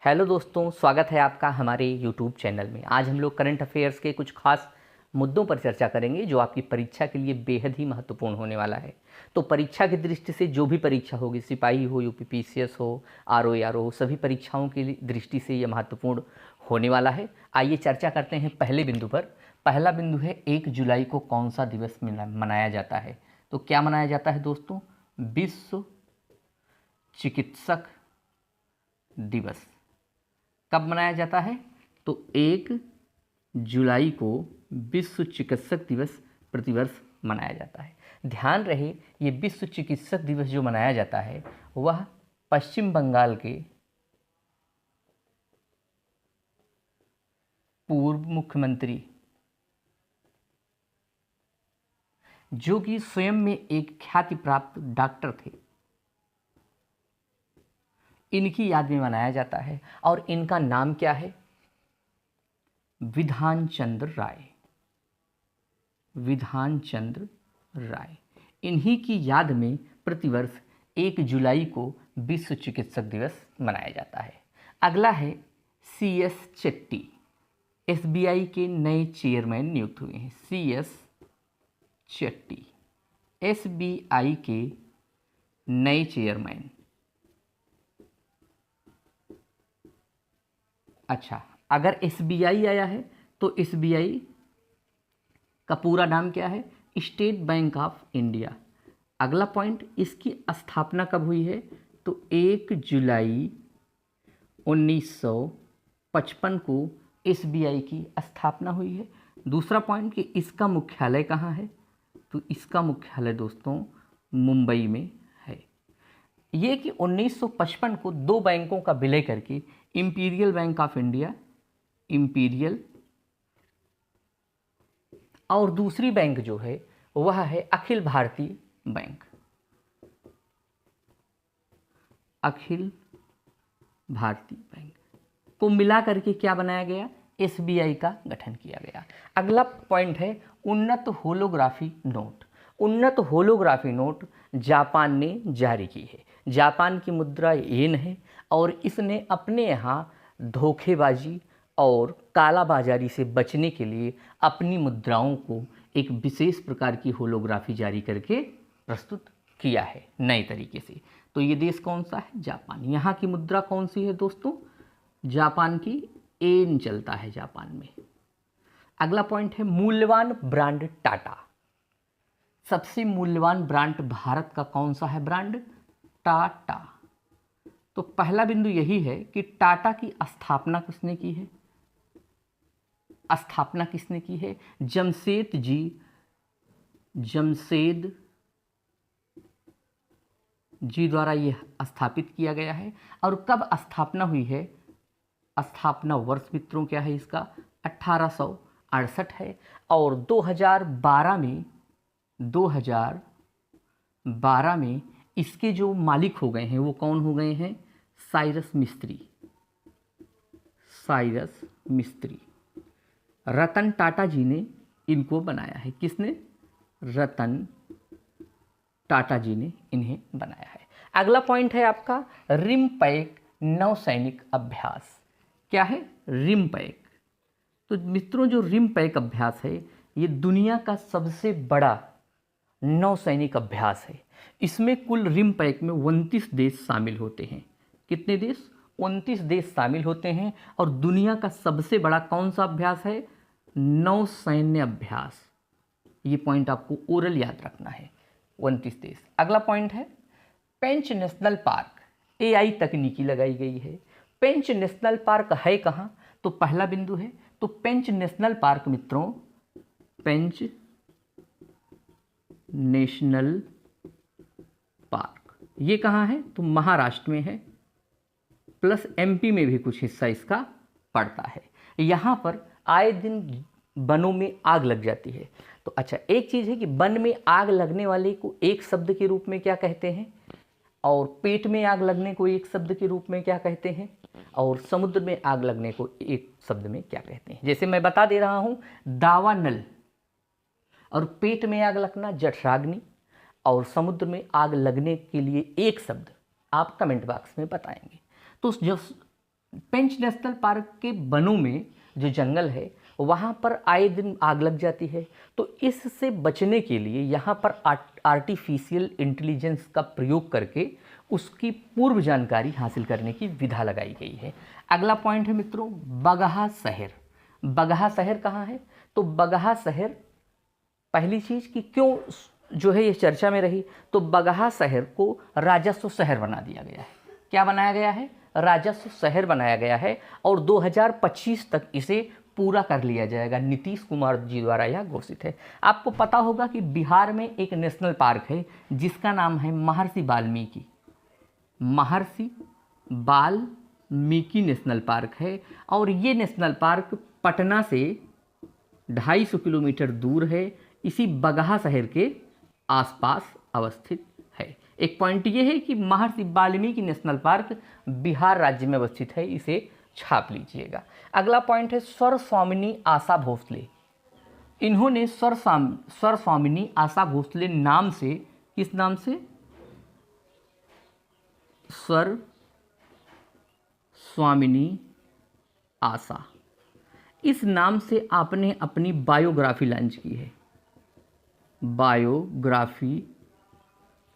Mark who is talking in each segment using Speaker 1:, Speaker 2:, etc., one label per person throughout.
Speaker 1: Hello दोस्तों, स्वागत है आपका हमारे यूट्यूब चैनल में। आज हम लोग करंट अफेयर्स के कुछ खास मुद्दों पर चर्चा करेंगे जो आपकी परीक्षा के लिए बेहद ही महत्वपूर्ण होने वाला है। तो परीक्षा की दृष्टि से जो भी परीक्षा होगी, सिपाही हो, यूपीपीसीएस हो, आरओ हो, सभी परीक्षाओं की दृष्टि से ये महत्वपूर्ण होने वाला है। आइए चर्चा करते हैं पहले बिंदु पर। पहला बिंदु है 1 जुलाई को कौन सा दिवस मनाया जाता है। तो क्या मनाया जाता है दोस्तों? विश्व चिकित्सक दिवस। कब मनाया जाता है? तो 1 जुलाई को विश्व चिकित्सक दिवस प्रतिवर्ष मनाया जाता है। ध्यान रहे, ये विश्व चिकित्सक दिवस जो मनाया जाता है वह पश्चिम बंगाल के पूर्व मुख्यमंत्री, जो कि स्वयं में एक ख्याति प्राप्त डॉक्टर थे, इनकी याद में मनाया जाता है। और इनका नाम क्या है? विधान चंद्र राय। विधान चंद्र राय, इन्हीं की याद में प्रतिवर्ष 1 जुलाई को विश्व चिकित्सक दिवस मनाया जाता है। अगला है CS चेट्टी। SBI के नए चेयरमैन नियुक्त हुए हैं। CS चेट्टी SBI के नए चेयरमैन। अच्छा, अगर SBI आया है तो SBI का पूरा नाम क्या है? State bank of India. अगला पॉइंट, इसकी स्थापना कब हुई है? तो 1 जुलाई 1955 को SBI की स्थापना हुई है। दूसरा पॉइंट कि इसका मुख्यालय कहाँ है? तो इसका मुख्यालय दोस्तों मुंबई में है। ये कि 1955 को दो बैंकों का विलय करके imperial bank of India, imperial, और दूसरी बैंक जो है वह है अखिल भारतीय बैंक। अखिल भारतीय बैंक को मिला करके क्या बनाया गया? SBI का गठन किया गया। अगला पॉइंट है उन्नत होलोग्राफी नोट। उन्नत होलोग्राफी नोट जापान ने जारी की है। जापान की मुद्रा येन है और इसने अपने यहाँ धोखेबाजी और कालाबाजारी से बचने के लिए अपनी मुद्राओं को एक विशेष प्रकार की होलोग्राफी जारी करके प्रस्तुत किया है नए तरीके से। तो ये देश कौन सा है? जापान। यहाँ की मुद्रा कौन सी है दोस्तों? जापान की येन चलता है जापान में। अगला पॉइंट है मूल्यवान ब्रांड टाटा। सबसे मूल्यवान ब्रांड भारत का कौन सा है ब्रांड? टाटा। तो पहला बिंदु यही है कि टाटा की स्थापना किसने की है? स्थापना किसने की है? जमशेद जी द्वारा यह स्थापित किया गया है। और कब स्थापना हुई है? स्थापना वर्ष मित्रों क्या है इसका? 1868 है। और 2012 में इसके जो मालिक हो गए हैं वो कौन हो गए हैं? साइरस मिस्त्री। रतन टाटा जी ने इनको बनाया है। किसने? रतन टाटा जी ने इन्हें बनाया है। अगला पॉइंट है आपका रिम्पैक नौसैनिक अभ्यास। क्या है? रिम्पैक। तो मित्रों, जो रिम्पैक अभ्यास है ये दुनिया का सबसे बड़ा नौसैनिक अभ्यास है। इसमें कुल रिम्पैक में 29 देश शामिल होते हैं। कितने देश? 29 देश शामिल होते हैं। और दुनिया का सबसे बड़ा कौन सा अभ्यास है? नौसैन्य अभ्यास। ये पॉइंट आपको ओरल याद रखना है, 29 देश। अगला पॉइंट है पेंच नेशनल पार्क। AI तकनीकी लगाई गई है। पेंच नेशनल पार्क है कहाँ? तो पहला बिंदु है तो पेंच नेशनल पार्क मित्रों, पेंच नेशनल पार्क ये कहाँ है? तो महाराष्ट्र में है, प्लस MP में भी कुछ हिस्सा इसका पड़ता है। यहाँ पर आए दिन वनों में आग लग जाती है। तो अच्छा, एक चीज़ है कि वन में आग लगने वाले को एक शब्द के रूप में क्या कहते हैं, और पेट में आग लगने को एक शब्द के रूप में क्या कहते हैं, और समुद्र में आग लगने को एक शब्द में क्या कहते हैं। जैसे मैं बता दे रहा हूँ, दावानल, और पेट में आग लगना जठराग्नि, और समुद्र में आग लगने के लिए एक शब्द आप कमेंट बॉक्स में बताएंगे। तो जब पेंच नेशनल पार्क के वनों में जो जंगल है वहाँ पर आए दिन आग लग जाती है। तो इससे बचने के लिए यहाँ पर आर्टिफिशियल इंटेलिजेंस का प्रयोग करके उसकी पूर्व जानकारी हासिल करने की विधा लगाई गई है। अगला पॉइंट है मित्रों बगहा शहर। बगहा शहर कहाँ है? तो बगहा शहर, पहली चीज़ कि क्यों जो है ये चर्चा में रही, तो बगहा शहर को राजस्व शहर बना दिया गया है। क्या बनाया गया है? राजस्व शहर बनाया गया है और 2025 तक इसे पूरा कर लिया जाएगा। नीतीश कुमार जी द्वारा यह घोषित है। आपको पता होगा कि बिहार में एक नेशनल पार्क है जिसका नाम है महर्षि वाल्मीकि। महर्षि वाल्मीकि नेशनल पार्क है और ये नेशनल पार्क पटना से 250 किलोमीटर दूर है, इसी बगहा शहर के आसपास अवस्थित है। एक पॉइंट ये है कि महर्षि वाल्मीकि नेशनल पार्क बिहार राज्य में अवस्थित है, इसे छाप लीजिएगा। अगला पॉइंट है सर स्वामिनी आशा भोसले। इन्होंने सर स्वामिनी आशा भोसले नाम से, किस नाम से? सर स्वामिनी आशा, इस नाम से आपने अपनी बायोग्राफी लॉन्च की है। बायोग्राफी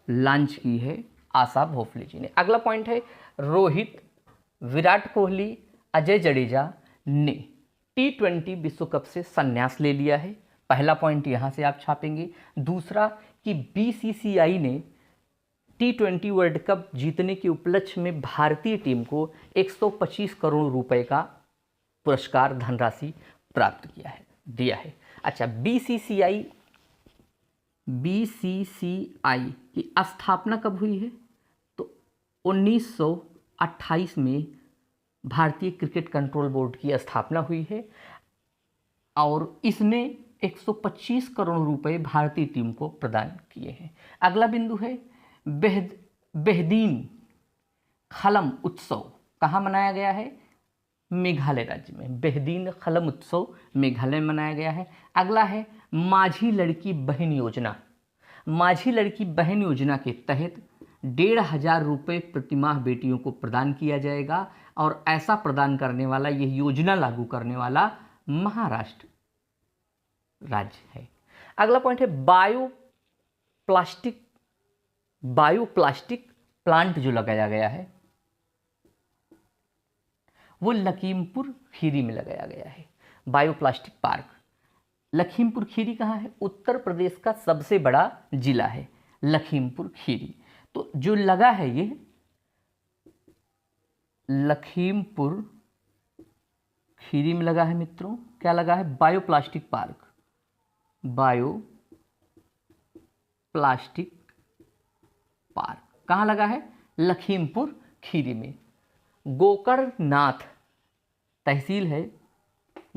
Speaker 1: लॉन्च की है आशा भोसले जी ने। अगला पॉइंट है रोहित, विराट कोहली, अजय जडेजा ने T20 विश्व कप से संन्यास ले लिया है। पहला पॉइंट यहाँ से आप छापेंगे। दूसरा कि BCCI ने T20 वर्ल्ड कप जीतने के उपलक्ष्य में भारतीय टीम को 125 करोड़ रुपए का पुरस्कार धनराशि प्राप्त दिया है। अच्छा, BCCI की स्थापना कब हुई है? तो 1928 में भारतीय क्रिकेट कंट्रोल बोर्ड की स्थापना हुई है और इसने 125 करोड़ रुपए भारतीय टीम को प्रदान किए हैं। अगला बिंदु है बेहदीन खलम उत्सव कहाँ मनाया गया है? मेघालय राज्य में। बेहदीन खलम उत्सव मेघालय में मनाया गया है। अगला है माझी लड़की बहन योजना। माझी लड़की बहन योजना के तहत 1,500 रुपये प्रतिमाह बेटियों को प्रदान किया जाएगा और ऐसा प्रदान करने वाला, यह योजना लागू करने वाला महाराष्ट्र राज्य है। अगला पॉइंट है बायोप्लास्टिक प्लांट जो लगाया गया है वो लखीमपुर खीरी में लगाया गया है। बायोप्लास्टिक पार्क लखीमपुर खीरी कहाँ है? उत्तर प्रदेश का सबसे बड़ा जिला है लखीमपुर खीरी। तो जो लगा है ये लखीमपुर खीरी में लगा है मित्रों। क्या लगा है? Bioplastic park. बायोप्लास्टिक पार्क कहाँ लगा है? लखीमपुर खीरी में। गोकर्णनाथ तहसील है,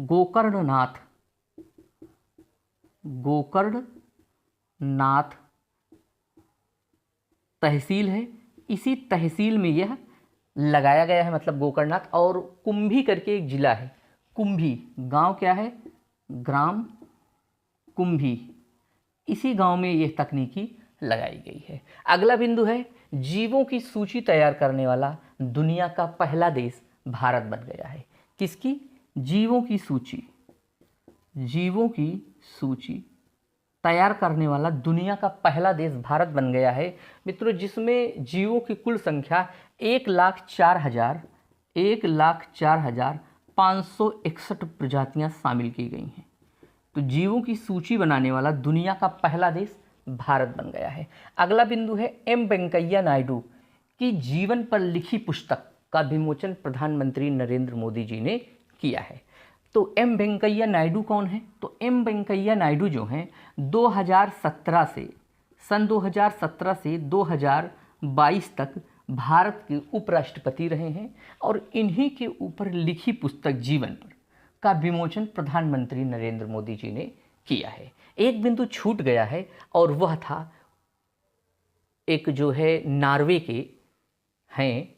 Speaker 1: गोकर्णनाथ तहसील है। इसी तहसील में यह लगाया गया है, मतलब गोकर्णनाथ। और कुंभी करके एक जिला है, कुंभी गांव क्या है? ग्राम कुंभी। इसी गांव में यह तकनीकी लगाई गई है। अगला बिंदु है जीवों की सूची तैयार करने वाला दुनिया का पहला देश भारत बन गया है। किसकी? जीवों की सूची तैयार करने वाला दुनिया का पहला देश भारत बन गया है मित्रों, जिसमें जीवों की कुल संख्या 1,04,561 प्रजातियां शामिल की गई हैं। तो जीवों की सूची बनाने वाला दुनिया का पहला देश भारत बन गया है। अगला बिंदु है एम वेंकैया नायडू की जीवन पर लिखी पुस्तक का विमोचन प्रधानमंत्री नरेंद्र मोदी जी ने किया है। तो एम वेंकैया नायडू कौन है? तो एम वेंकैया नायडू जो हैं 2017 से 2022 तक भारत के उपराष्ट्रपति रहे हैं और इन्हीं के ऊपर लिखी पुस्तक जीवन पर का विमोचन प्रधानमंत्री नरेंद्र मोदी जी ने किया है। एक बिंदु छूट गया है और वह था एक जो है नॉर्वे के हैं